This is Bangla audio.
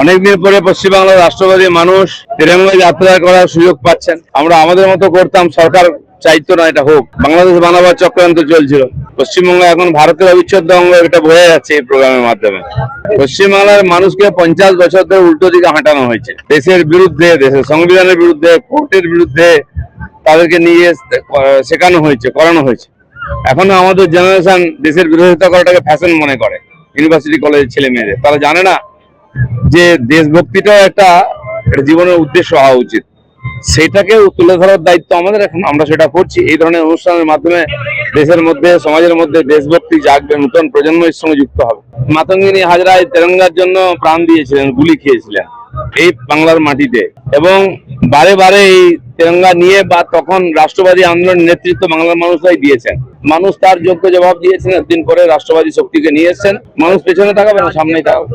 অনেকদিন পরে পশ্চিমবাংলার রাষ্ট্রবাদী মানুষ তিরঙ্গা যাত্রা করার সুযোগ পাচ্ছেন। আমরা আমাদের মতো করতাম, সরকার চাইতো না এটা হোক। বাংলাদেশ বানাবার চক্রান্ত চলছিল। পশ্চিমবঙ্গ এখন ভারতের অবিচ্ছেদ্য অঙ্গ, এটা বোঝা যাচ্ছে এই প্রোগ্রামের মাধ্যমে। পশ্চিমবাংলার মানুষকে 50 বছর ধরে উল্টো দিকে হাঁটানো হয়েছে। দেশের বিরুদ্ধে, দেশের সংবিধানের বিরুদ্ধে, কোর্টের বিরুদ্ধে তাদেরকে নিয়ে শেখানো হয়েছে, করানো হয়েছে। এখনো আমাদের জেনারেশন দেশের বিরোধিতা করাটাকে ফ্যাশন মনে করে। ইউনিভার্সিটি কলেজের ছেলে মেয়েদের, তারা জানে না যে দেশভক্তিটাও একটা জীবনের উদ্দেশ্য হওয়া উচিত। সেটাকে তুলে ধরার দায়িত্ব আমাদের। এখন আমরা সেটা করছি। এই ধরনের অনুষ্ঠানের মাধ্যমে দেশের মধ্যে, সমাজের মধ্যে দেশভক্তি জাগবে, নতুন প্রজন্ম এর সঙ্গে যুক্ত হবে। মাতঙ্গিনী হাজরা এই তেরঙ্গার জন্য প্রাণ দিয়েছিলেন, গুলি খেয়েছিলেন এই বাংলার মাটিতে, এবং বারে বারে এই তেরঙ্গা নিয়ে বা তখন রাষ্ট্রবাদী আন্দোলনের নেতৃত্ব বাংলার মানুষরাই দিয়েছেন। মানুষ তার যোগ্য জবাব দিয়েছেন। একদিন পরে রাষ্ট্রবাদী শক্তিকে নিয়ে এসেছেন। মানুষ পেছনে তাকাবে না, সামনেই তাকাবে।